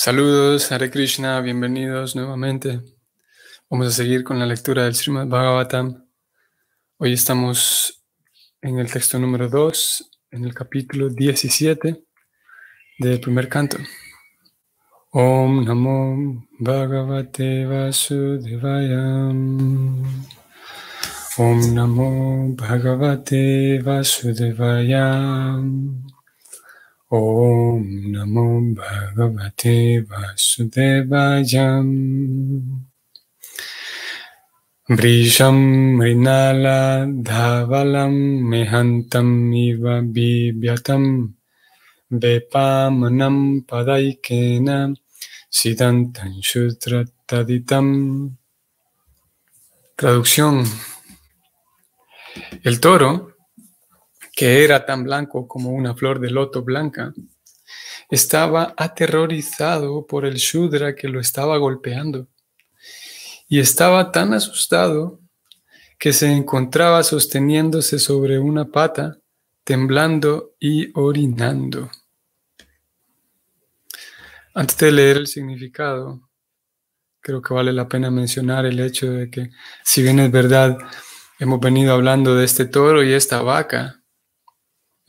Saludos, Hare Krishna, bienvenidos nuevamente. Vamos a seguir con la lectura del Srimad Bhagavatam. Hoy estamos en el texto número 2, en el capítulo 17 del primer canto. Om Namo Bhagavate Vasudevaya. Om Namo Bhagavate Vasudevaya. Om Namo Bhagavate Vasudevaya. Vrisham Mrinala Dhavalam Mehantam Iva Bibhyatam Vepamanam Padaikena Siddhantam Shudrataditam. Traducción. El toro, que era tan blanco como una flor de loto blanca, estaba aterrorizado por el Shudra que lo estaba golpeando. Y estaba tan asustado que se encontraba sosteniéndose sobre una pata, temblando y orinando. Antes de leer el significado, creo que vale la pena mencionar el hecho de que, si bien es verdad, hemos venido hablando de este toro y esta vaca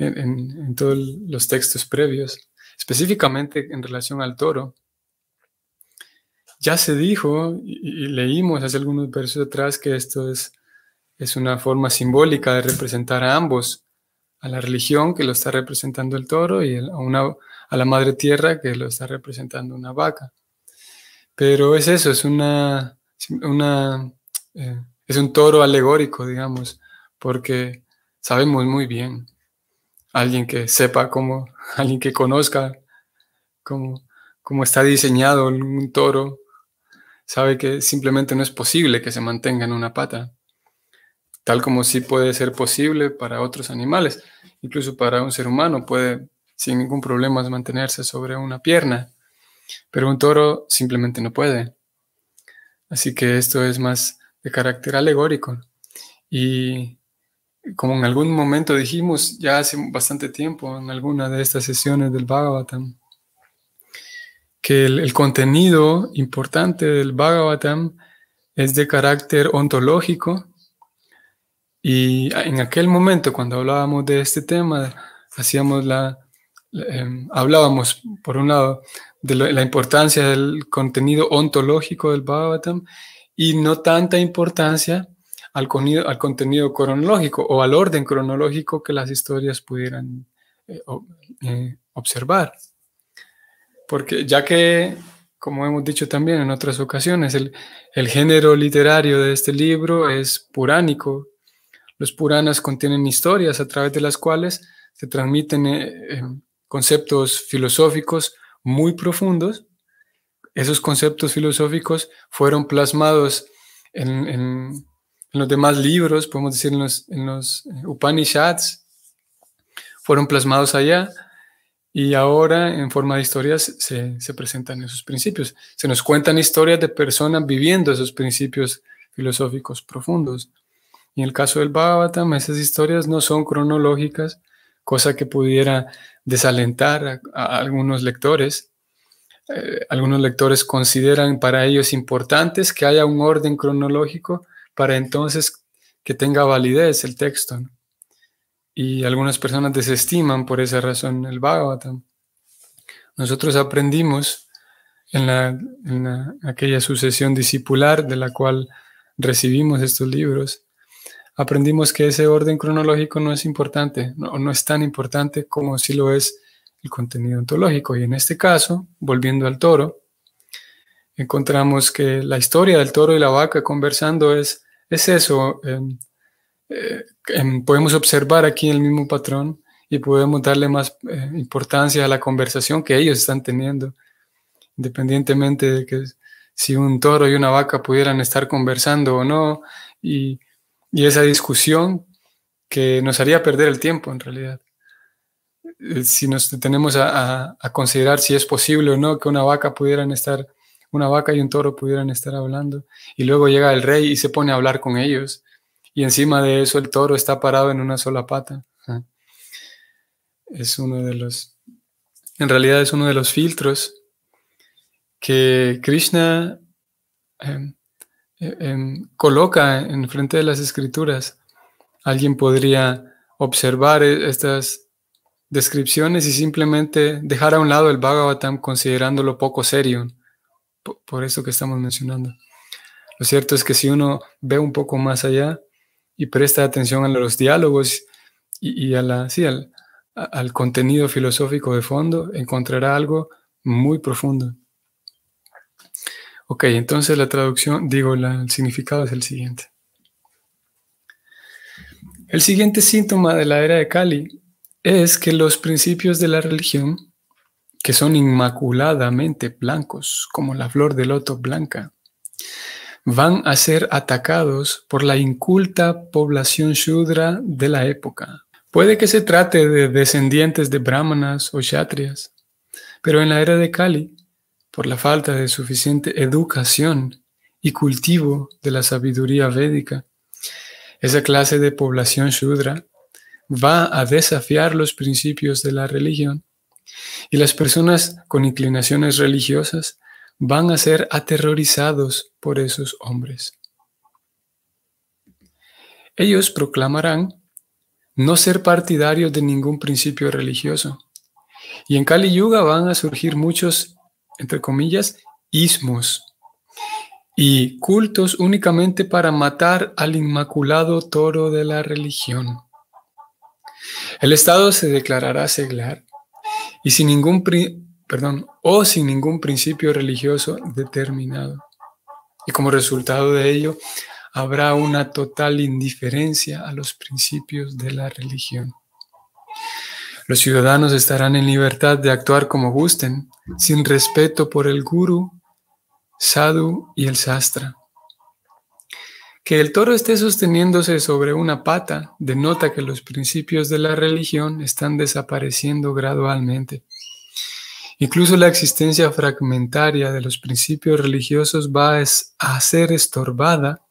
en todos los textos previos, específicamente en relación al toro. Ya se dijo y leímos hace algunos versos atrás que esto es una forma simbólica de representar a ambos, a la religión que lo está representando el toro y a la madre tierra que lo está representando una vaca. Pero es eso, es es un toro alegórico, digamos, porque sabemos muy bien, alguien que sepa alguien que conozca cómo está diseñado un toro, sabe que simplemente no es posible que se mantenga en una pata, tal como sí puede ser posible para otros animales. Incluso para un ser humano puede sin ningún problema mantenerse sobre una pierna, pero un toro simplemente no puede. Así que esto es más de carácter alegórico. Y como en algún momento dijimos, ya hace bastante tiempo, en alguna de estas sesiones del Bhagavatam, que el contenido importante del Bhagavatam es de carácter ontológico. Y en aquel momento, cuando hablábamos de este tema, hablábamos, por un lado, de la importancia del contenido ontológico del Bhagavatam y no tanta importancia al contenido cronológico o al orden cronológico que las historias pudieran observar. Porque ya que, como hemos dicho también en otras ocasiones, el género literario de este libro es puránico. Los Puranas contienen historias a través de las cuales se transmiten conceptos filosóficos muy profundos. Esos conceptos filosóficos fueron plasmados en los demás libros, podemos decir en los Upanishads, fueron plasmados allá y ahora en forma de historias se presentan esos principios. Se nos cuentan historias de personas viviendo esos principios filosóficos profundos. Y en el caso del Bhagavatam, esas historias no son cronológicas, cosa que pudiera desalentar a algunos lectores. Algunos lectores consideran para ellos importantes que haya un orden cronológico para entonces que tenga validez el texto, ¿no? Y algunas personas desestiman por esa razón el Bhagavatam. Nosotros aprendimos en aquella sucesión discipular de la cual recibimos estos libros, aprendimos que ese orden cronológico no es importante, no es tan importante como si lo es el contenido ontológico. Y en este caso, volviendo al toro, encontramos que la historia del toro y la vaca conversando es eso. Podemos observar aquí el mismo patrón y podemos darle más importancia a la conversación que ellos están teniendo, independientemente de que si un toro y una vaca pudieran estar conversando o no, y esa discusión que nos haría perder el tiempo en realidad. Si nos detenemos a considerar si es posible o no que una vaca y un toro pudieran estar hablando, y luego llega el rey y se pone a hablar con ellos, y encima de eso el toro está parado en una sola pata. En realidad es uno de los filtros que Krishna coloca en frente de las escrituras. Alguien podría observar estas descripciones y simplemente dejar a un lado el Bhagavatam considerándolo poco serio, por eso que estamos mencionando. Lo cierto es que si uno ve un poco más allá y presta atención a los diálogos y al contenido filosófico de fondo, encontrará algo muy profundo. Ok, entonces la traducción, el significado es el siguiente. El siguiente síntoma de la era de Kali es que los principios de la religión, que son inmaculadamente blancos, como la flor de loto blanca, van a ser atacados por la inculta población Shudra de la época. Puede que se trate de descendientes de brahmanas o kshatriyas, pero en la era de Kali, por la falta de suficiente educación y cultivo de la sabiduría védica, esa clase de población Shudra va a desafiar los principios de la religión y las personas con inclinaciones religiosas van a ser aterrorizados por esos hombres. Ellos proclamarán no ser partidarios de ningún principio religioso. Y en Kali Yuga van a surgir muchos, entre comillas, ismos y cultos únicamente para matar al inmaculado toro de la religión. El Estado se declarará seglar y sin ningún principio religioso determinado. Y como resultado de ello, habrá una total indiferencia a los principios de la religión. Los ciudadanos estarán en libertad de actuar como gusten, sin respeto por el guru, sadhu y el sastra. Que el toro esté sosteniéndose sobre una pata denota que los principios de la religión están desapareciendo gradualmente. Incluso la existencia fragmentaria de los principios religiosos va a ser estorbada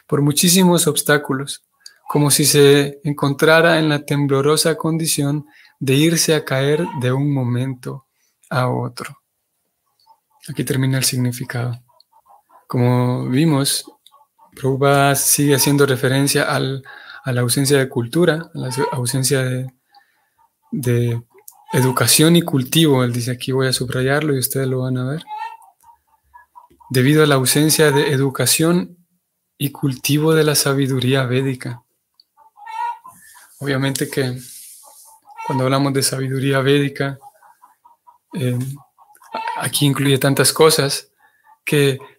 por muchísimos obstáculos, como si se encontrara en la temblorosa condición de irse a caer de un momento a otro. Aquí termina el significado. Como vimos, Prabhupada sigue haciendo referencia a la ausencia de cultura, a la ausencia de educación y cultivo. Él dice, aquí voy a subrayarlo y ustedes lo van a ver. Debido a la ausencia de educación y cultivo de la sabiduría védica. Obviamente que cuando hablamos de sabiduría védica, aquí incluye tantas cosas,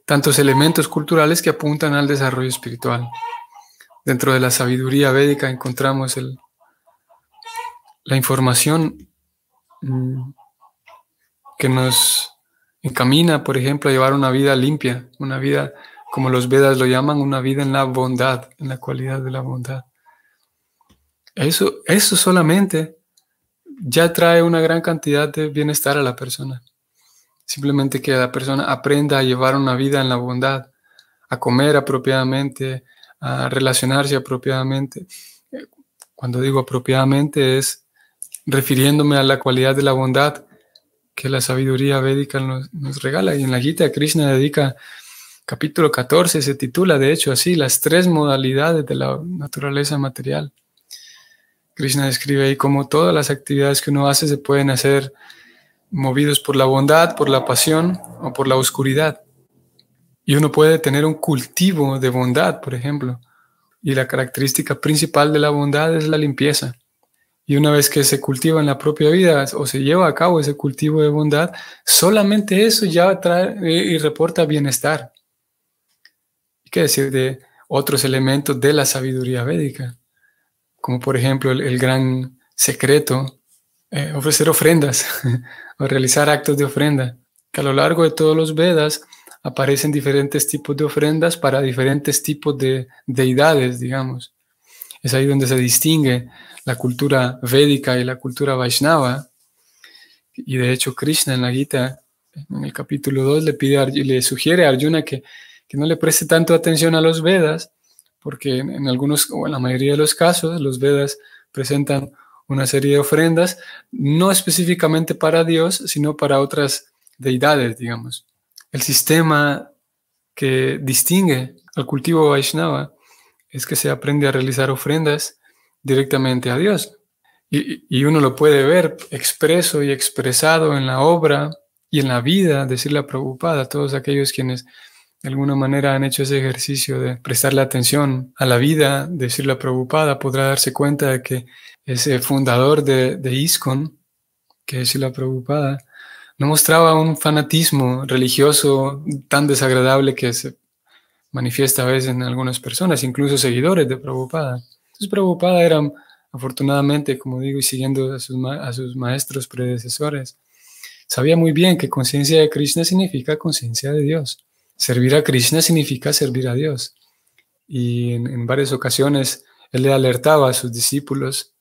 tantos elementos culturales que apuntan al desarrollo espiritual. Dentro de la sabiduría védica encontramos la información que nos encamina, por ejemplo, a llevar una vida limpia, una vida, como los Vedas lo llaman, una vida en la bondad, en la cualidad de la bondad. Eso solamente ya trae una gran cantidad de bienestar a la persona. Simplemente que la persona aprenda a llevar una vida en la bondad, a comer apropiadamente, a relacionarse apropiadamente. Cuando digo apropiadamente es refiriéndome a la cualidad de la bondad que la sabiduría védica nos regala. Y en la Gita Krishna dedica capítulo 14, se titula de hecho así, las 3 modalidades de la naturaleza material. Krishna describe ahí cómo todas las actividades que uno hace se pueden hacer movidos por la bondad, por la pasión o por la oscuridad. Y uno puede tener un cultivo de bondad, por ejemplo. Y la característica principal de la bondad es la limpieza. Y una vez que se cultiva en la propia vida o se lleva a cabo ese cultivo de bondad, solamente eso ya trae y reporta bienestar. ¿Y qué decir de otros elementos de la sabiduría védica? Como por ejemplo el gran secreto, ofrecer ofrendas o realizar actos de ofrenda, que a lo largo de todos los Vedas aparecen diferentes tipos de ofrendas para diferentes tipos de deidades, digamos. Es ahí donde se distingue la cultura védica y la cultura Vaishnava. Y de hecho Krishna en la Gita, en el capítulo 2, le sugiere a Arjuna que no le preste tanto atención a los Vedas, porque en algunos, o en la mayoría de los casos, los Vedas presentan una serie de ofrendas, no específicamente para Dios, sino para otras deidades, digamos. el sistema que distingue al cultivo Vaishnava es que se aprende a realizar ofrendas directamente a Dios. Y uno lo puede ver expreso y expresado en la obra y en la vida de Srila Prabhupada. Todos aquellos quienes de alguna manera han hecho ese ejercicio de prestarle atención a la vida de Srila Prabhupada podrá darse cuenta de que ese fundador de ISKCON, que es Srila Prabhupada, no mostraba un fanatismo religioso tan desagradable que se manifiesta a veces en algunas personas, incluso seguidores de Prabhupada. Entonces Prabhupada era, afortunadamente, como digo, y siguiendo a sus maestros predecesores, sabía muy bien que conciencia de Krishna significa conciencia de Dios. Servir a Krishna significa servir a Dios. Y en varias ocasiones él le alertaba a sus discípulos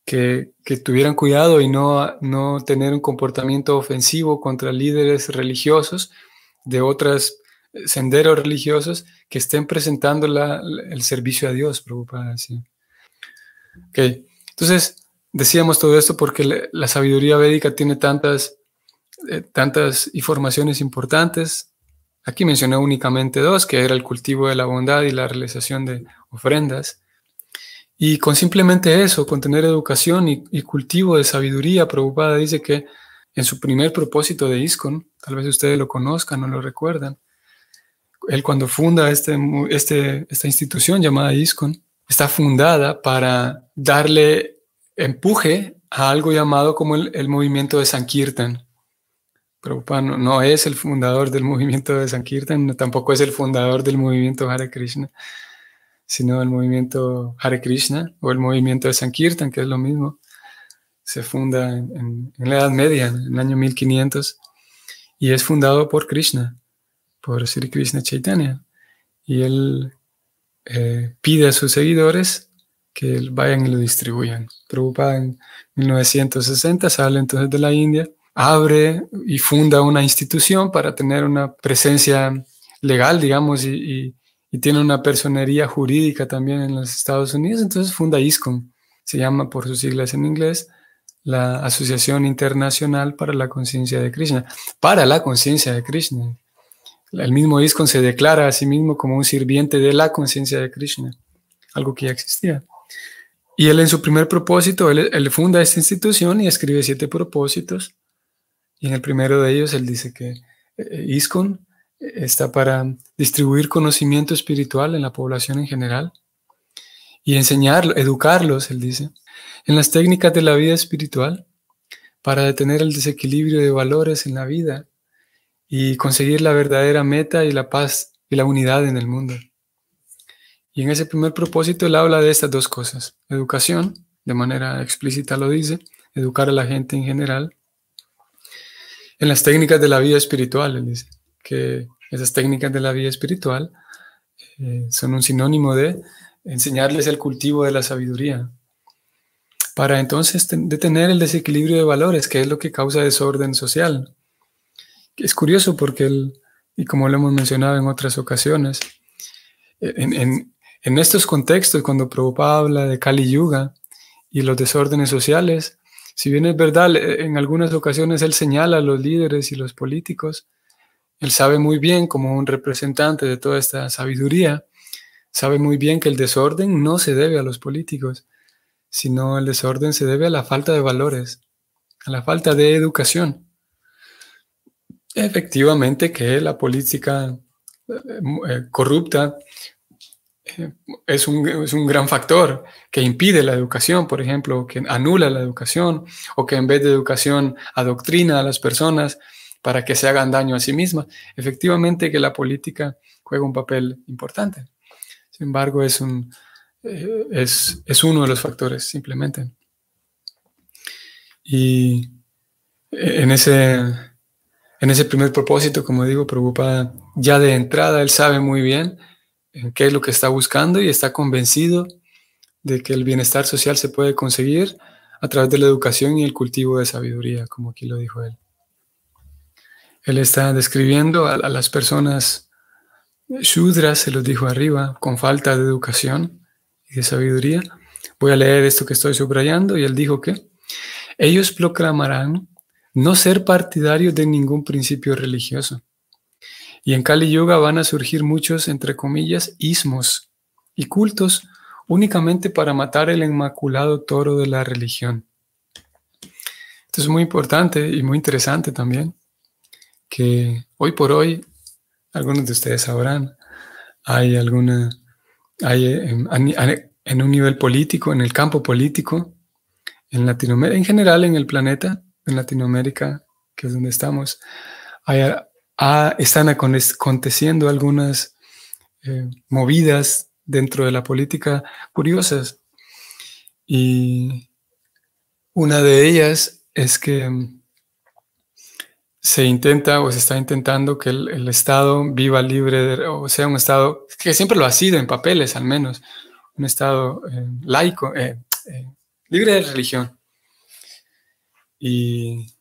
que tuvieran cuidado y no tener un comportamiento ofensivo contra líderes religiosos de otros senderos religiosos que estén presentando el servicio a Dios, Prabhupada decía. Okay. Entonces, decíamos todo esto porque la sabiduría védica tiene tantas informaciones importantes. Aquí mencioné únicamente dos, que era el cultivo de la bondad y la realización de ofrendas. Y con simplemente eso, con tener educación y cultivo de sabiduría, Prabhupada dice que en su primer propósito de ISKCON, tal vez ustedes lo conozcan o lo recuerdan, él cuando funda esta institución llamada ISKCON, está fundada para darle empuje a algo llamado como el movimiento de Sankirtan. Prabhupada no es el fundador del movimiento de Sankirtan, tampoco es el fundador del movimiento Hare Krishna, sino el movimiento Hare Krishna o el movimiento de Sankirtan, que es lo mismo. Se funda en la Edad Media, en el año 1500, y es fundado por Krishna, por Sri Krishna Chaitanya. Y él pide a sus seguidores que vayan y lo distribuyan. Prabhupada en 1960 sale entonces de la India, abre y funda una institución para tener una presencia legal, digamos, y tiene una personería jurídica también en los Estados Unidos. Entonces funda ISKCON, se llama por sus siglas en inglés, la Asociación Internacional para la Conciencia de Krishna, para la conciencia de Krishna. El mismo ISKCON se declara a sí mismo como un sirviente de la conciencia de Krishna, algo que ya existía. Y él en su primer propósito, él funda esta institución y escribe 7 propósitos. Y en el primero de ellos él dice que ISKCON está para distribuir conocimiento espiritual en la población en general y enseñarlo, educarlos, él dice, en las técnicas de la vida espiritual para detener el desequilibrio de valores en la vida y conseguir la verdadera meta y la paz y la unidad en el mundo. Y en ese primer propósito él habla de estas dos cosas: educación, de manera explícita lo dice, educar a la gente en general, en las técnicas de la vida espiritual. Él dice que esas técnicas de la vida espiritual son un sinónimo de enseñarles el cultivo de la sabiduría, para entonces detener el desequilibrio de valores, que es lo que causa desorden social. Es curioso porque y como lo hemos mencionado en otras ocasiones, en estos contextos, cuando Prabhupada habla de Kali Yuga y los desórdenes sociales, si bien es verdad, en algunas ocasiones él señala a los líderes y los políticos, él sabe muy bien, como un representante de toda esta sabiduría, sabe muy bien que el desorden no se debe a los políticos, sino el desorden se debe a la falta de valores, a la falta de educación. Efectivamente que la política corrupta es un gran factor que impide la educación, por ejemplo, que anula la educación, o que en vez de educación adoctrina a las personas para que se hagan daño a sí mismas. Efectivamente que la política juega un papel importante. Sin embargo, es uno de los factores, simplemente. Y en ese primer propósito, como digo, Prabhupada, ya de entrada, él sabe muy bien qué es lo que está buscando y está convencido de que el bienestar social se puede conseguir a través de la educación y el cultivo de sabiduría, como aquí lo dijo él. Él está describiendo a las personas shudras, se los dijo arriba, con falta de educación y de sabiduría. Voy a leer esto que estoy subrayando, y él dijo que ellos proclamarán no ser partidarios de ningún principio religioso, Y en Kali Yuga van a surgir muchos, entre comillas, ismos y cultos únicamente para matar el inmaculado toro de la religión. Esto es muy importante y muy interesante también, que hoy por hoy, algunos de ustedes sabrán, hay en un nivel político, en el campo político, en Latinoamérica, en general en el planeta, en Latinoamérica, que es donde estamos, están aconteciendo algunas movidas dentro de la política curiosas. Y una de ellas es que se intenta o se está intentando que el Estado viva libre, o sea, un Estado que siempre lo ha sido en papeles al menos, un Estado laico, libre de religión. Y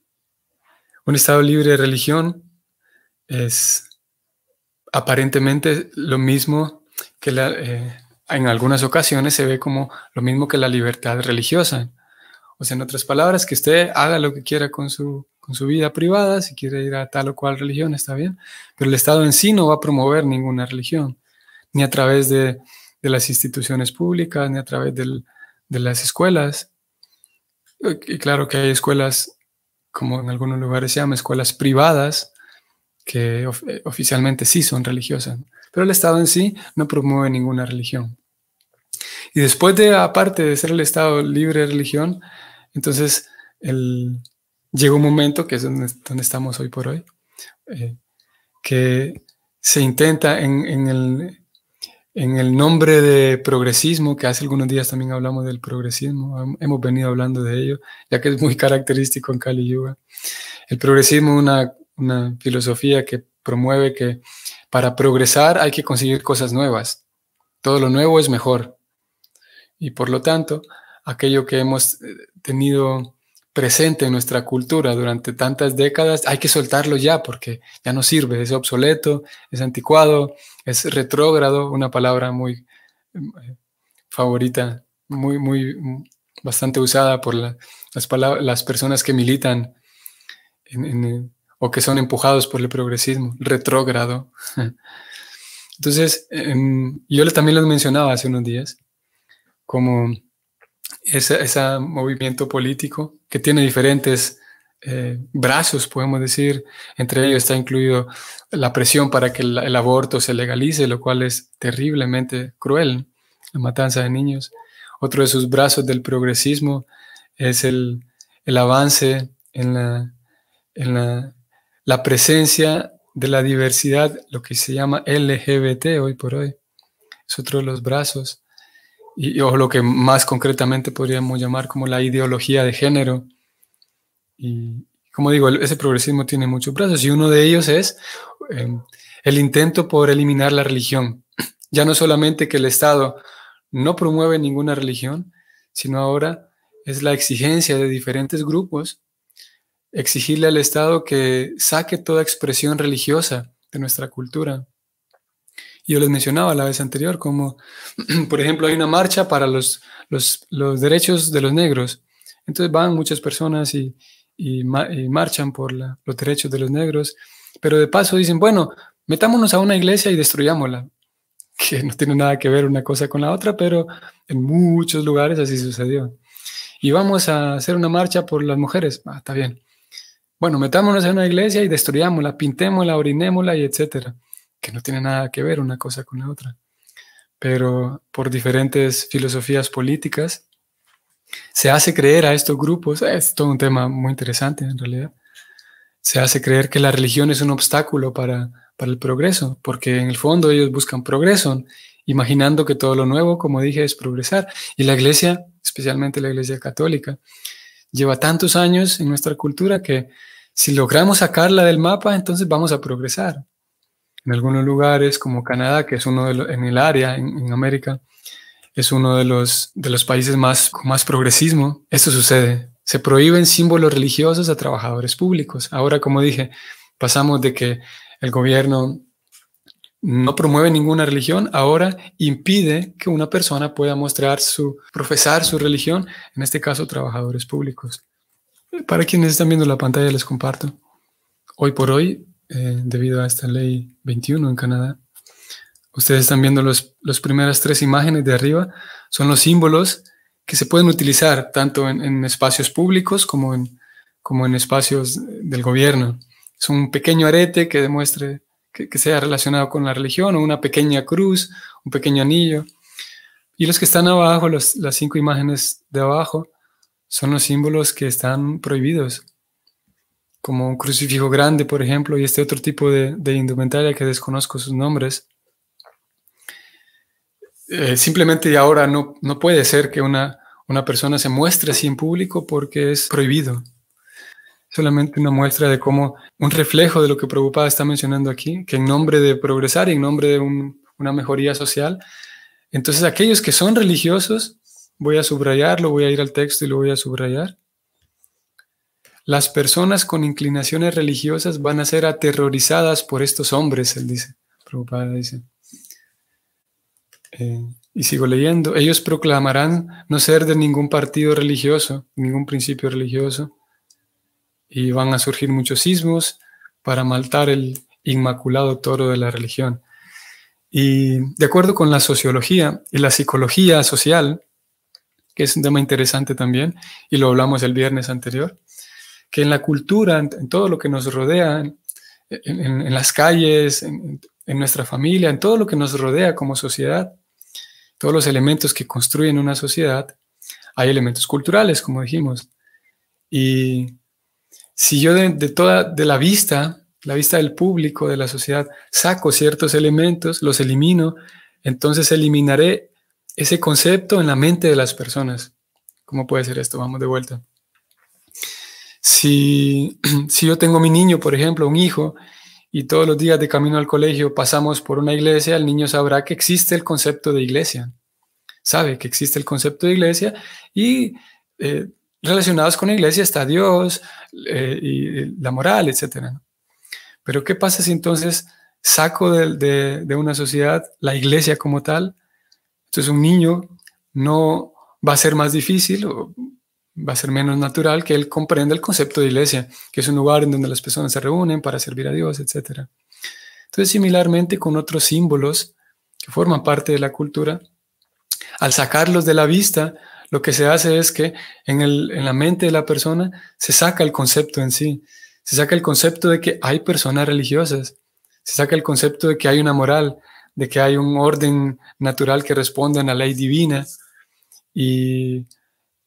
un Estado libre de religión es aparentemente lo mismo que en algunas ocasiones se ve como lo mismo que la libertad religiosa. O sea, en otras palabras, que usted haga lo que quiera con su vida privada, si quiere ir a tal o cual religión, está bien, pero el Estado en sí no va a promover ninguna religión, ni a través de las instituciones públicas, ni a través de las escuelas. Y claro que hay escuelas, como en algunos lugares se llama, escuelas privadas, que oficialmente sí son religiosas, pero el Estado en sí no promueve ninguna religión. Y después aparte de ser el Estado libre de religión, entonces llega un momento, que es donde estamos hoy por hoy, que se intenta en el nombre de progresismo, que hace algunos días también hablamos del progresismo, hemos venido hablando de ello, ya que es muy característico en Kali Yuga. El progresismo es una filosofía que promueve que para progresar hay que conseguir cosas nuevas. Todo lo nuevo es mejor. Y por lo tanto, aquello que hemos tenido presente en nuestra cultura durante tantas décadas, hay que soltarlo ya porque ya no sirve, es obsoleto, es anticuado, es retrógrado, una palabra muy favorita, bastante usada por las personas que militan o que son empujados por el progresismo, retrógrado. Entonces, yo también lo mencionaba hace unos días, como ese movimiento político que tiene diferentes brazos, podemos decir. Entre ellos está incluido la presión para que el aborto se legalice, lo cual es terriblemente cruel, la matanza de niños. Otro de sus brazos del progresismo es el avance en la presencia de la diversidad, lo que se llama LGBT hoy por hoy. Es otro de los brazos. O lo que más concretamente podríamos llamar como la ideología de género. Y como digo, ese progresismo tiene muchos brazos y uno de ellos es el intento por eliminar la religión. Ya no solamente que el Estado no promueve ninguna religión, sino ahora es la exigencia de diferentes grupos, exigirle al Estado que saque toda expresión religiosa de nuestra cultura. Yo les mencionaba la vez anterior como, por ejemplo, hay una marcha para los derechos de los negros. Entonces van muchas personas y marchan por los derechos de los negros, pero de paso dicen, bueno, metámonos a una iglesia y destruyámosla, que no tiene nada que ver una cosa con la otra, pero en muchos lugares así sucedió. Y vamos a hacer una marcha por las mujeres. Está bien. Bueno, metámonos a una iglesia y destruyámosla, pintémosla, orinémosla y etcétera, que no tiene nada que ver una cosa con la otra. Pero por diferentes filosofías políticas se hace creer a estos grupos, es todo un tema muy interesante en realidad, se hace creer que la religión es un obstáculo para el progreso, porque en el fondo ellos buscan progreso, imaginando que todo lo nuevo, como dije, es progresar. Y la iglesia, especialmente la iglesia católica, lleva tantos años en nuestra cultura que si logramos sacarla del mapa, entonces vamos a progresar. En algunos lugares como Canadá, que es uno en el área, en América, es uno de los países con más progresismo. Esto sucede. Se prohíben símbolos religiosos a trabajadores públicos. Ahora, como dije, pasamos de que el gobierno no promueve ninguna religión, ahora impide que una persona pueda profesar su religión, en este caso trabajadores públicos. Para quienes están viendo la pantalla les comparto. Hoy por hoy debido a esta ley 21 en Canadá. Ustedes están viendo las primeras 3 imágenes de arriba. Son los símbolos que se pueden utilizar tanto en espacios públicos como en espacios del gobierno. Es un pequeño arete que demuestre que sea relacionado con la religión, o una pequeña cruz, un pequeño anillo. Y los que están abajo, las 5 imágenes de abajo, son los símbolos que están prohibidos, como un crucifijo grande, por ejemplo, y este otro tipo de indumentaria que desconozco sus nombres. Simplemente ahora no puede ser que una persona se muestre así en público porque es prohibido. Solamente una muestra de cómo, un reflejo de lo que Prabhupada está mencionando aquí, que en nombre de progresar y en nombre de una mejoría social, entonces aquellos que son religiosos, voy a subrayarlo, voy a ir al texto y lo voy a subrayar. Las personas con inclinaciones religiosas van a ser aterrorizadas por estos hombres, él dice. Prabhupada dice. Y sigo leyendo. Ellos proclamarán no ser de ningún partido religioso, ningún principio religioso. Y van a surgir muchos sismos para matar el inmaculado toro de la religión. Y de acuerdo con la sociología y la psicología social, que es un tema interesante también, y lo hablamos el viernes anterior, que en la cultura, en todo lo que nos rodea, en las calles, en nuestra familia, en todo lo que nos rodea como sociedad, todos los elementos que construyen una sociedad, hay elementos culturales, como dijimos. Y si yo de la vista del público, de la sociedad, saco ciertos elementos, los elimino, entonces eliminaré ese concepto en la mente de las personas. ¿Cómo puede ser esto? Vamos de vuelta. Si yo tengo mi niño, por ejemplo, un hijo, y todos los días de camino al colegio pasamos por una iglesia, el niño sabrá que existe el concepto de iglesia. Sabe que existe el concepto de iglesia y relacionados con la iglesia está Dios y la moral, etc. ¿no? Pero ¿qué pasa si entonces saco de una sociedad la iglesia como tal? Entonces un niño no va a ser más difícil o va a ser menos natural que él comprenda el concepto de iglesia, que es un lugar en donde las personas se reúnen para servir a Dios, etc. Entonces, similarmente con otros símbolos que forman parte de la cultura, al sacarlos de la vista, lo que se hace es que en la mente de la persona se saca el concepto en sí. Se saca el concepto de que hay personas religiosas. Se saca el concepto de que hay una moral, de que hay un orden natural que responde a la ley divina. Y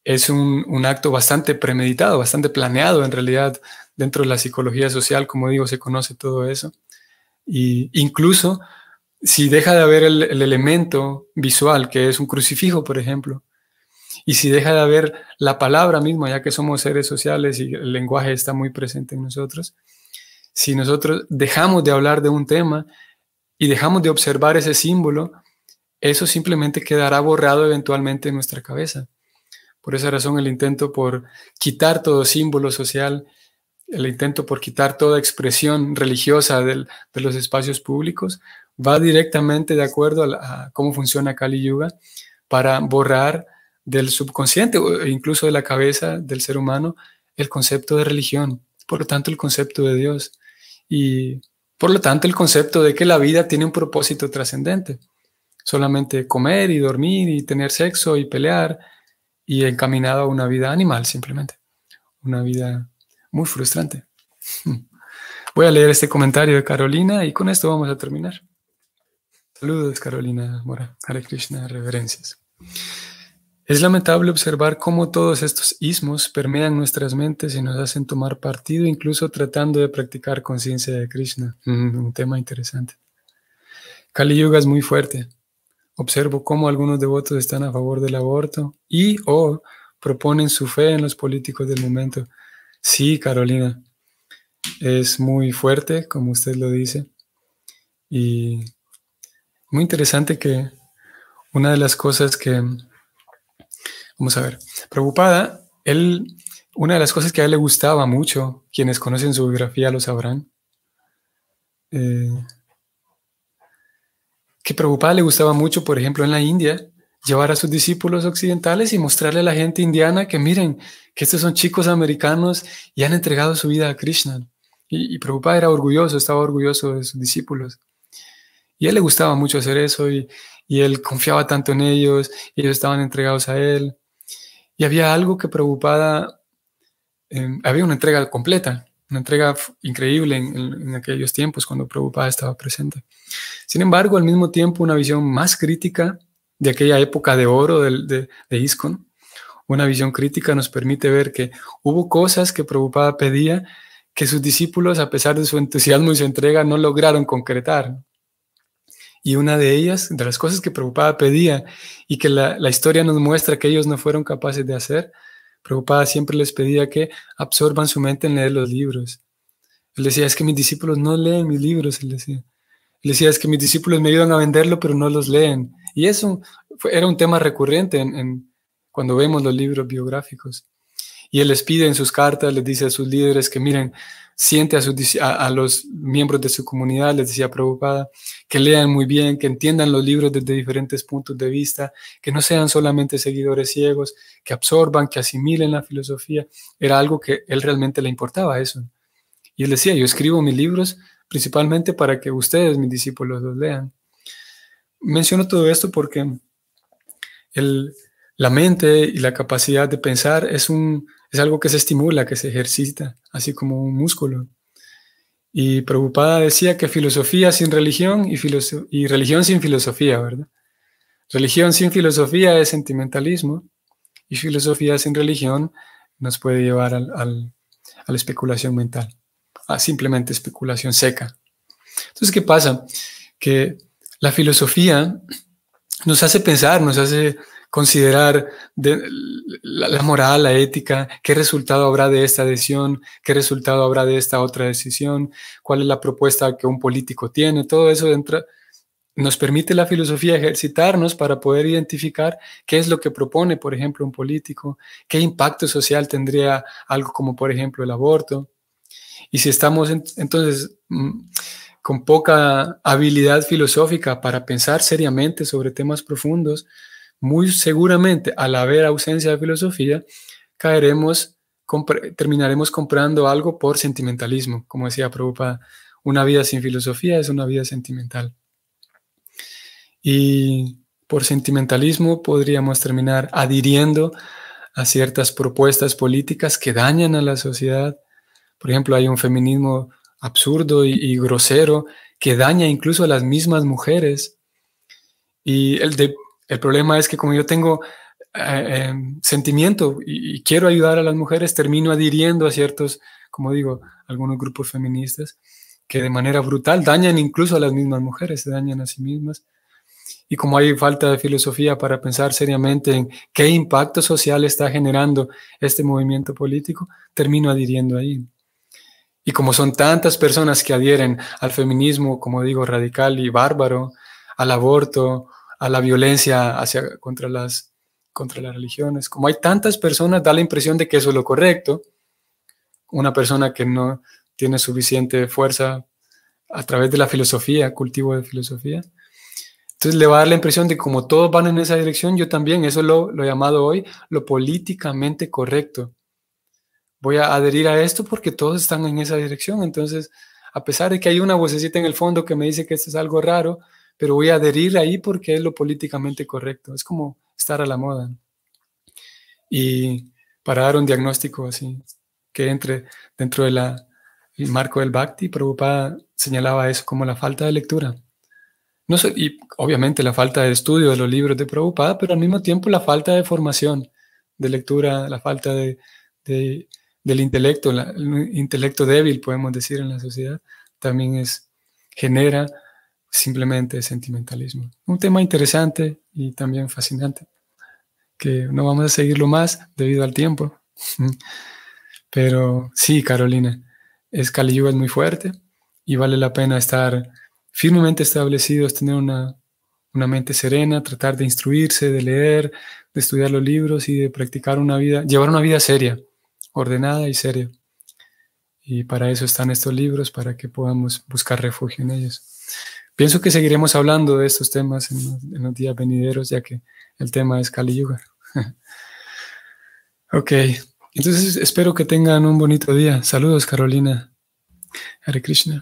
es un acto bastante premeditado, bastante planeado en realidad. Dentro de la psicología social, como digo, se conoce todo eso. Y incluso si deja de haber el elemento visual, que es un crucifijo, por ejemplo, y si deja de haber la palabra misma, ya que somos seres sociales y el lenguaje está muy presente en nosotros, si nosotros dejamos de hablar de un tema y dejamos de observar ese símbolo, eso simplemente quedará borrado eventualmente en nuestra cabeza. Por esa razón, el intento por quitar todo símbolo social, el intento por quitar toda expresión religiosa de los espacios públicos, va directamente de acuerdo a cómo funciona Kali Yuga para borrar del subconsciente o incluso de la cabeza del ser humano el concepto de religión, por lo tanto el concepto de Dios y por lo tanto el concepto de que la vida tiene un propósito trascendente. Solamente comer y dormir y tener sexo y pelear y encaminado a una vida animal simplemente, una vida muy frustrante. Voy a leer este comentario de Carolina y con esto vamos a terminar. Saludos, Carolina Mora. Hare Krishna, reverencias. Es lamentable observar cómo todos estos ismos permean nuestras mentes y nos hacen tomar partido, incluso tratando de practicar conciencia de Krishna. Un tema interesante. Kali Yuga es muy fuerte. Observo cómo algunos devotos están a favor del aborto y o proponen su fe en los políticos del momento. Sí, Carolina, es muy fuerte, como usted lo dice. Y muy interesante que una de las cosas que... Vamos a ver. Prabhupada, una de las cosas que a él le gustaba mucho, quienes conocen su biografía lo sabrán, que Prabhupada le gustaba mucho, por ejemplo, en la India, llevar a sus discípulos occidentales y mostrarle a la gente indiana que miren, que estos son chicos americanos y han entregado su vida a Krishna. Y Prabhupada era orgulloso, estaba orgulloso de sus discípulos. Y a él le gustaba mucho hacer eso y él confiaba tanto en ellos, y ellos estaban entregados a él. Y había algo que Prabhupada, había una entrega completa, una entrega increíble en aquellos tiempos cuando Prabhupada estaba presente. Sin embargo, al mismo tiempo, una visión más crítica de aquella época de oro de ISKCON, una visión crítica nos permite ver que hubo cosas que Prabhupada pedía que sus discípulos, a pesar de su entusiasmo y su entrega, no lograron concretar. Y una de ellas, de las cosas que Prabhupada pedía y que la historia nos muestra que ellos no fueron capaces de hacer, Prabhupada siempre les pedía que absorban su mente en leer los libros. Él decía, es que mis discípulos no leen mis libros, él decía. Él decía, es que mis discípulos me ayudan a venderlo, pero no los leen. Y eso era un tema recurrente cuando vemos los libros biográficos. Y él les pide en sus cartas, les dice a sus líderes que miren, siente a los miembros de su comunidad, les decía Prabhupada, que lean muy bien, que entiendan los libros desde diferentes puntos de vista, que no sean solamente seguidores ciegos, que absorban, que asimilen la filosofía. Era algo que él realmente le importaba eso. Y él decía, yo escribo mis libros principalmente para que ustedes, mis discípulos, los lean. Menciono todo esto porque la mente y la capacidad de pensar es algo que se estimula, que se ejercita, así como un músculo. Y Prabhupada decía que filosofía sin religión y religión sin filosofía, ¿verdad? Religión sin filosofía es sentimentalismo y filosofía sin religión nos puede llevar a la especulación mental, a simplemente especulación seca. Entonces, ¿qué pasa? Que la filosofía nos hace pensar, nos hace considerar la moral, la ética, qué resultado habrá de esta decisión, qué resultado habrá de esta otra decisión, cuál es la propuesta que un político tiene, todo eso nos permite la filosofía ejercitarnos para poder identificar qué es lo que propone, por ejemplo, un político, qué impacto social tendría algo como, por ejemplo, el aborto. Y si estamos entonces con poca habilidad filosófica para pensar seriamente sobre temas profundos, muy seguramente al haber ausencia de filosofía, terminaremos comprando algo por sentimentalismo. Como decía Prabhupada, una vida sin filosofía es una vida sentimental. Y por sentimentalismo podríamos terminar adhiriendo a ciertas propuestas políticas que dañan a la sociedad. Por ejemplo, hay un feminismo absurdo y grosero que daña incluso a las mismas mujeres. Y el problema es que como yo tengo sentimiento y quiero ayudar a las mujeres, termino adhiriendo a ciertos, como digo, algunos grupos feministas que de manera brutal dañan incluso a las mismas mujeres, se dañan a sí mismas. Y como hay falta de filosofía para pensar seriamente en qué impacto social está generando este movimiento político, termino adhiriendo ahí. Y como son tantas personas que adhieren al feminismo, como digo, radical y bárbaro, al aborto, a la violencia contra las religiones, como hay tantas personas, da la impresión de que eso es lo correcto. Una persona que no tiene suficiente fuerza a través de la filosofía, cultivo de filosofía. Entonces le va a dar la impresión de que como todos van en esa dirección, yo también, eso lo he llamado hoy lo políticamente correcto. Voy a adherir a esto porque todos están en esa dirección. Entonces, a pesar de que hay una vocecita en el fondo que me dice que esto es algo raro, pero voy a adherir ahí porque es lo políticamente correcto. Es como estar a la moda. Y para dar un diagnóstico así, que entre dentro del marco del Bhakti, Prabhupada señalaba eso como la falta de lectura. No sé, y obviamente la falta de estudio de los libros de Prabhupada, pero al mismo tiempo la falta de formación, de lectura, la falta del intelecto, el intelecto débil, podemos decir, en la sociedad, también genera simplemente sentimentalismo. Un tema interesante y también fascinante, que no vamos a seguirlo más debido al tiempo. Pero sí, Carolina, Kali Yuga es muy fuerte y vale la pena estar firmemente establecidos, tener una mente serena, tratar de instruirse, de leer, de estudiar los libros y de practicar llevar una vida seria, ordenada y seria. Y para eso están estos libros, para que podamos buscar refugio en ellos. Pienso que seguiremos hablando de estos temas en los días venideros, ya que el tema es Kali Yuga. Ok, entonces espero que tengan un bonito día. Saludos, Carolina. Hare Krishna.